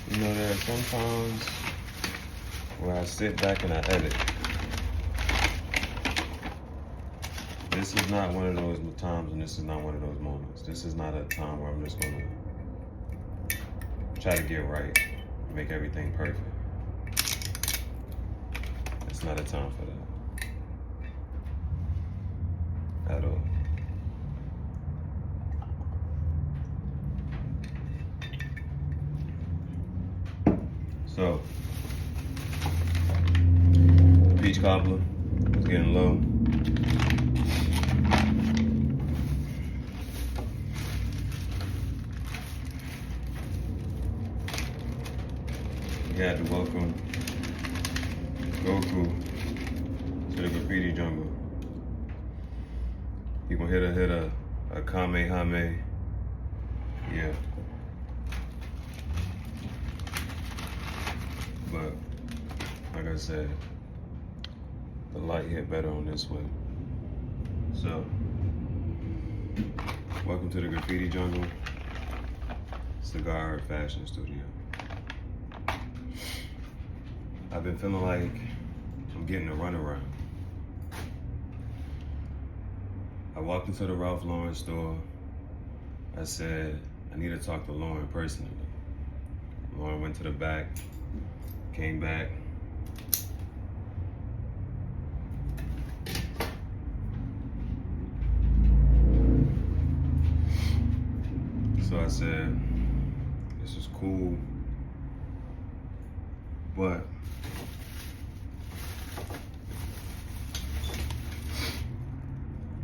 You know, there are some times where I sit back and I edit. This is not one of those times, and this is not one of those moments. This is not a time where I'm just gonna try to get right, make everything perfect. It's not a time for that. At all. So, peach cobbler is getting low. We had to welcome Goku to the Graffiti Jungle. He gonna hit a Kamehame. Yeah. But like I said, the light hit better on this one. So, welcome to the Graffiti Jungle Cigar Fashion Studio. I've been feeling like I'm getting a runaround. I walked into the Ralph Lauren store. I said, I need to talk to Lauren personally. Lauren went to the back, came back. So I said, this is cool, but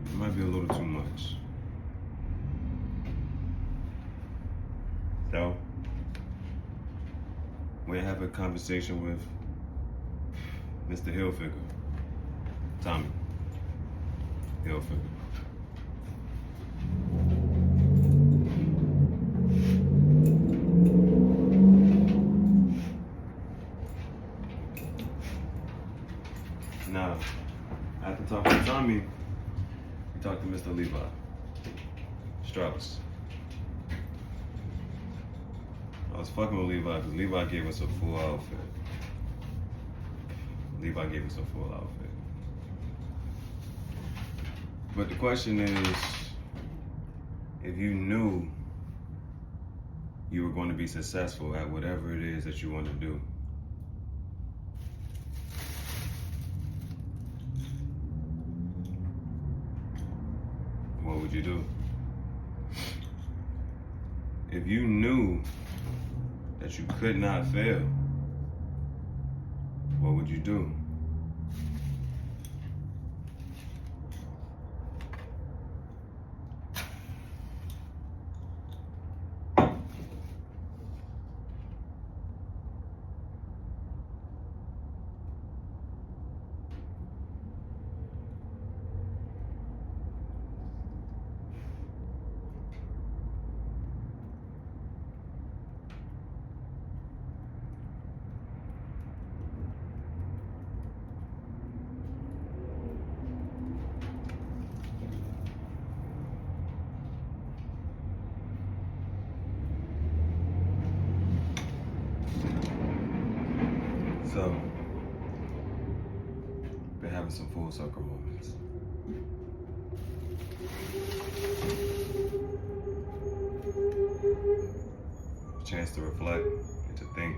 it might be a little too much. So, we have a conversation with Mr. Hilfiger, Tommy Hilfiger. Now, after talking to Tommy, we talked to Mr. Levi Strauss. I was fucking with Levi because Levi gave us a full outfit. Levi gave us a full outfit. But the question is, if you knew you were going to be successful at whatever it is that you want to do, what would you do? If you knew that you could not fail, what would you do? So, been having some full circle moments. A chance to reflect and to think.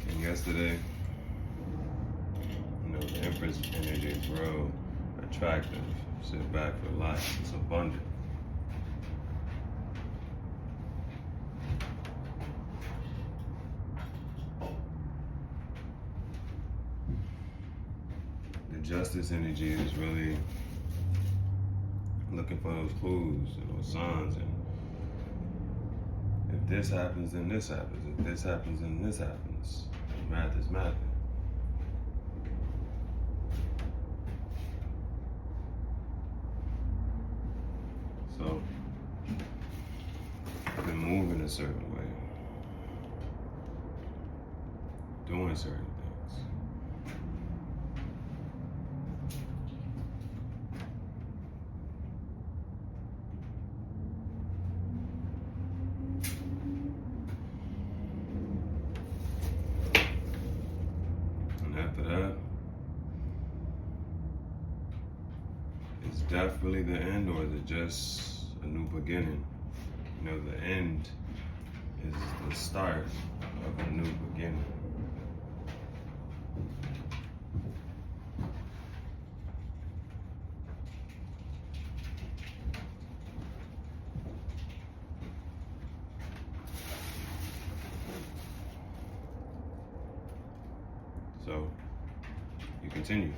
And yesterday, the Empress energy is real attractive. Sit back, relax, it's abundant. The Justice energy is really looking for those clues and those signs, and if this happens, then this happens. If this happens, then this happens. Math is math. So, I've been moving a certain way. doing certain things. And after that, is death really the end, or is it just a new beginning? You know, the end is the start of a new beginning. So, you continue.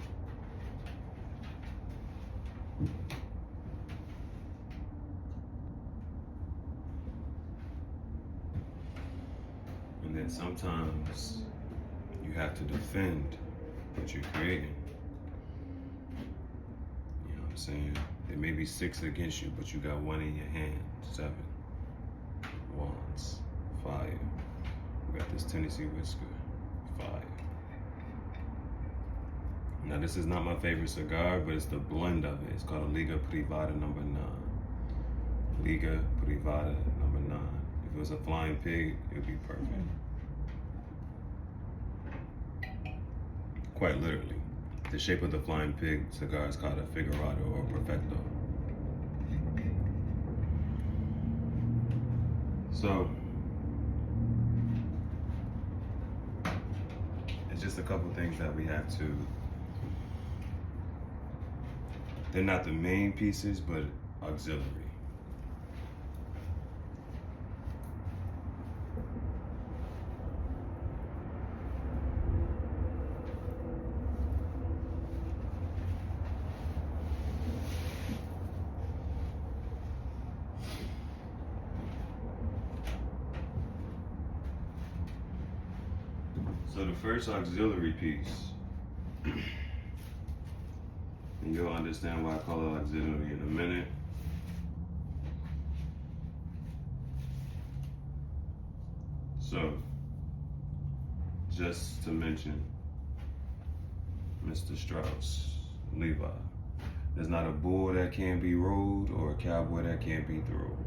And then sometimes you have to defend what you're creating. You know what I'm saying? There may be 6 against you, but you got 1 in your hand. 7 wands, fire. We got this Tennessee whisker, fire. Now this is not my favorite cigar, but it's the blend of it. It's called a Liga Privada number 9. Liga Privada number 9. If it was a flying pig, it would be perfect. Quite literally. The shape of the flying pig cigar is called a figurado or perfecto. So, it's just a couple things that we have to, they're not the main pieces, but auxiliary. So the first auxiliary piece, and you'll understand why I call it auxiliary in a minute. So, just to mention, Mr. Strauss, Levi, there's not a bull that can't be rode or a cowboy that can't be thrown.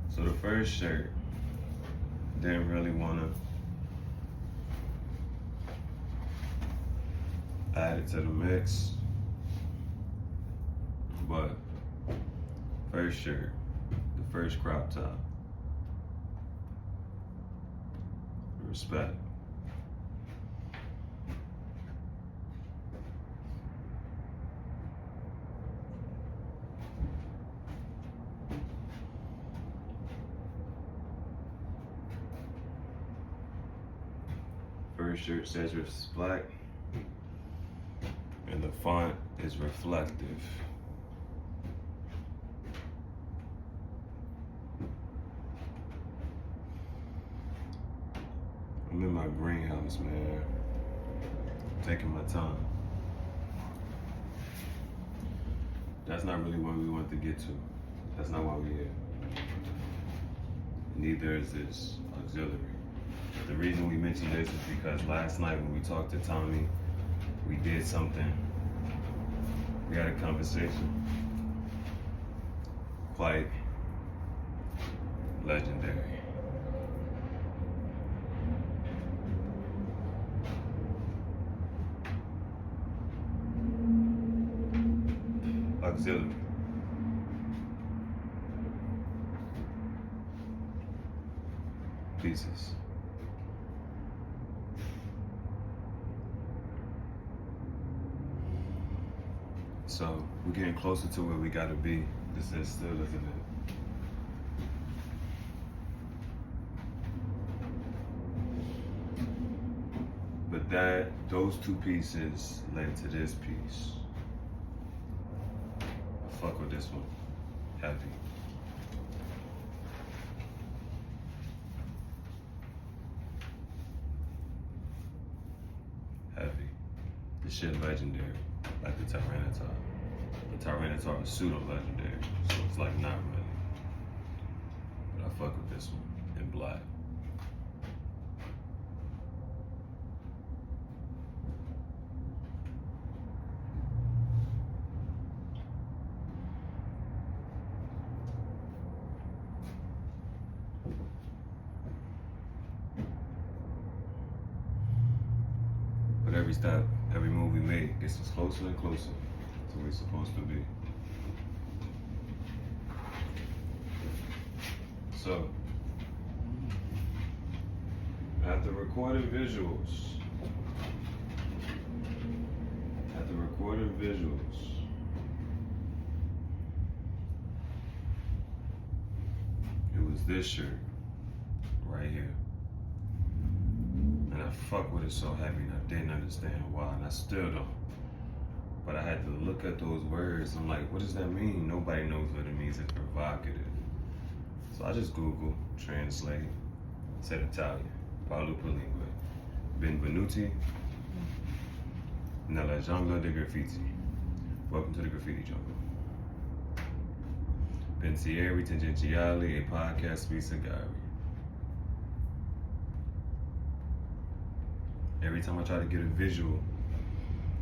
So the first shirt, didn't really want to add it to the mix, but first shirt, the first crop top, respect. First shirt says it's black, and the font is reflective. I'm in my greenhouse, man, taking my time. That's not really what we want to get to. That's not why we're here. Neither is this auxiliary. The reason we mentioned this is because last night when we talked to Tommy, we did something. We had a conversation. Quite legendary. Auxiliary. Pieces. So we're getting closer to where we gotta be. This is still, isn't it? But those 2 pieces led to this piece. I fuck with this one. Heavy. Heavy. This shit legendary, like the Tyranitar. The Tyranitar is pseudo-legendary, so it's like not really. fuck with this one in black. But every step, every move we make gets us closer and closer to where we're supposed to be. So, after recording visuals, it was this shirt right here. And I fuck with it so heavy and I didn't understand why, and I still don't. But I had to look at those words. I'm like, what does that mean? Nobody knows what it means. It's provocative. So I just Google, translate, said Italian, parlo per lingue. Benvenuti nella giungla di graffiti. Welcome to the Graffiti Jungle. Pensieri tangenziali e podcast sui sigari. Every time I try to get a visual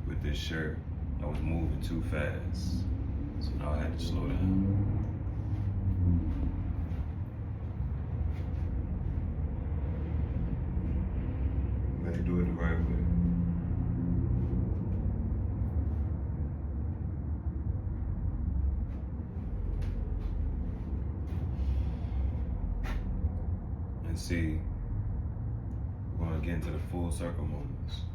with this shirt, I was moving too fast. So now I had to slow down. I gotta do it the right way. And see, we're gonna get into the full circle moments.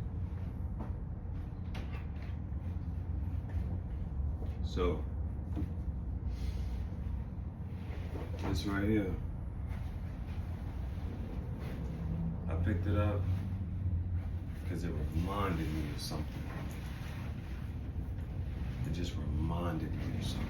So, this right here, I picked it up because it reminded me of something. It just reminded me of something.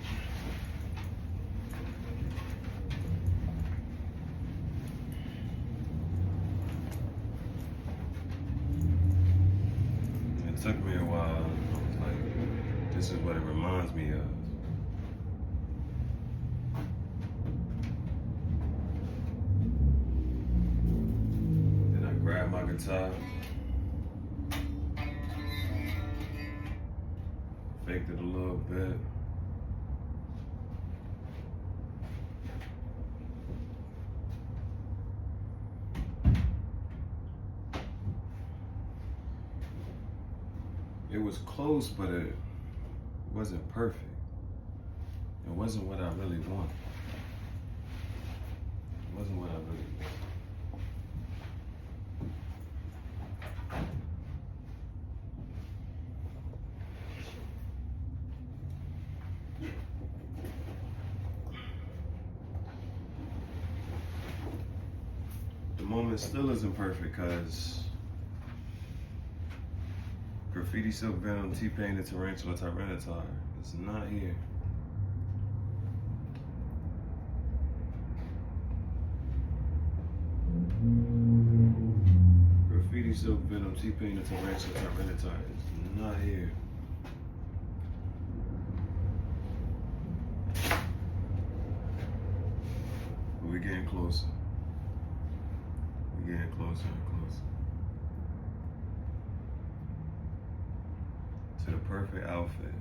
It took me a while. I was like, this is what it reminds me of. Then I grabbed my guitar. Faked it a little bit. It was close, but it wasn't perfect. It wasn't what I really wanted. It wasn't what I really wanted. The moment still isn't perfect because Graffiti Silk Venom, T-Pain, the Tarantula, Tyranitar is not here. Graffiti Silk Venom, T-Pain, the Tarantula, Tyranitar is not here. But we're getting closer. We're getting closer and closer to the perfect outfit.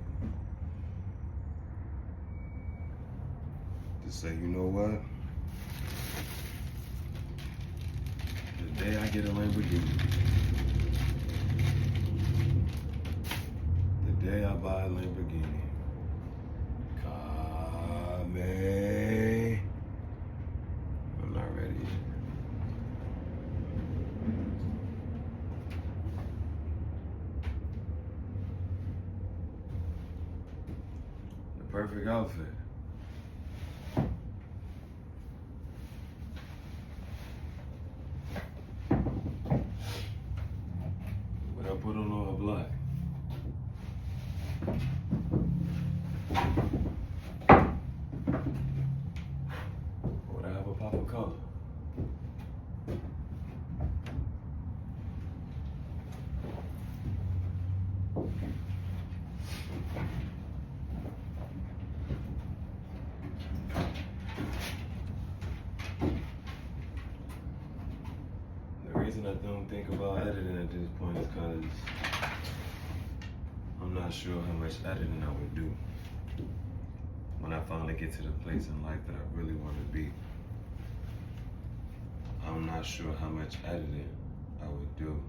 Just say, you know what? The day I get a Lamborghini, the day I buy a Lamborghini, come. I'm not ready yet. Perfect outfit. What I put on all black. Would I have a pop of color? don't think about editing at this point because I'm not sure how much editing I would do when I finally get to the place in life that I really want to be. I'm not sure how much editing I would do.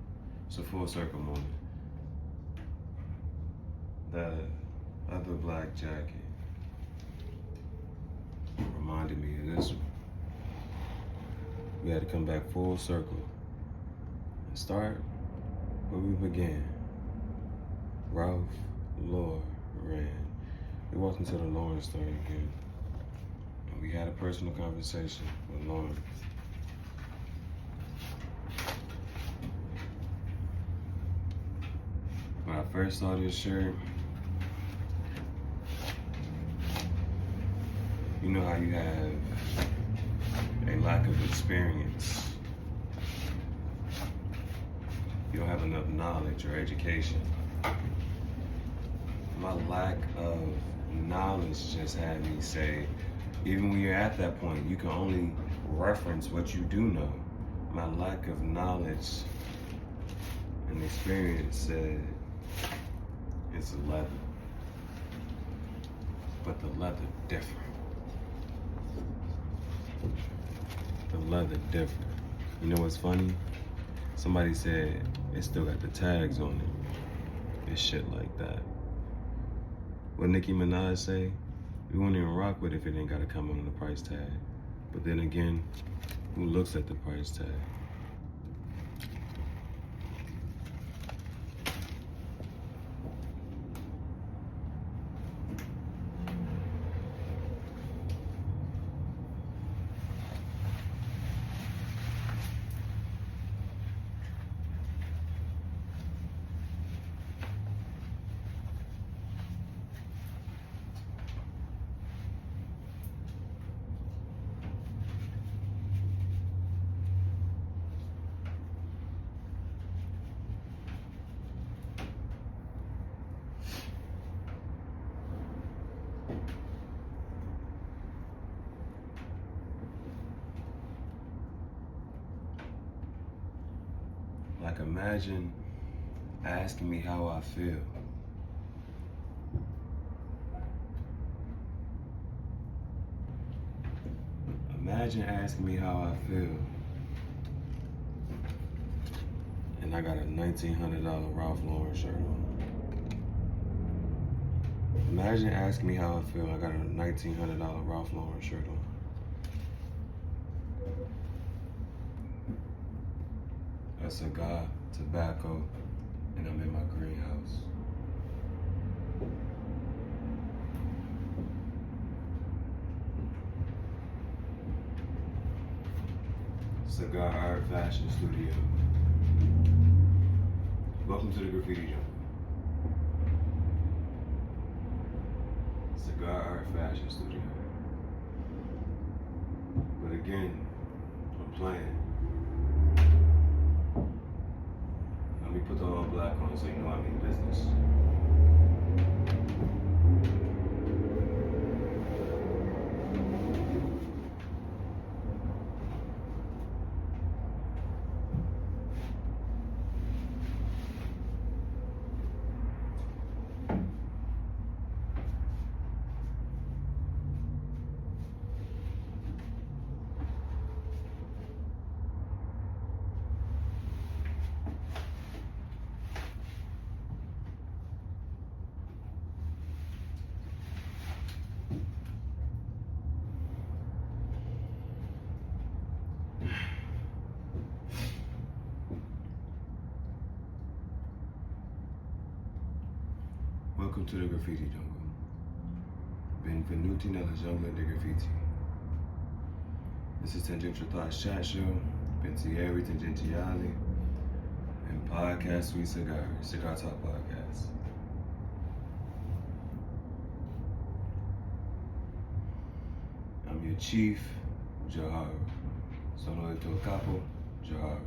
It's a full circle moment. The other black jacket reminded me of this one. We had to come back full circle and start where we began. Ralph Lauren. We walked into the Lauren store again, and we had a personal conversation with Lauren. When I first saw this shirt, you know how you have a lack of experience. You don't have enough knowledge or education. My lack of knowledge just had me say, even when you're at that point, you can only reference what you do know. My lack of knowledge and experience said, it's a leather. But the leather different. The leather different. You know what's funny? Somebody said it still got the tags on it. It's shit like that. What Nicki Minaj say? We won't even rock with it if it ain't gotta come on the price tag. But then again, who looks at the price tag? Like, imagine asking me how I feel. Imagine asking me how I feel, and I got a $1,900 Ralph Lauren shirt on. Imagine asking me how I feel, I got a $1,900 Ralph Lauren shirt on. A cigar, tobacco, and I'm in my greenhouse. Cigar Art Fashion Studio. Welcome to the Graffiti Jungel. Cigar Art Fashion Studio. But again, I'm playing. Let me put the all black on so you know I mean business. Welcome to the Graffiti Jungle. Benvenuti nella giungla di graffiti. This is Tangential Thoughts Chat Show, Pensieri Tangentiali, and Podcast Sweet Cigar, Cigar Talk Podcast. I'm your chief, Jahar. Sono il tuo capo, Jahar.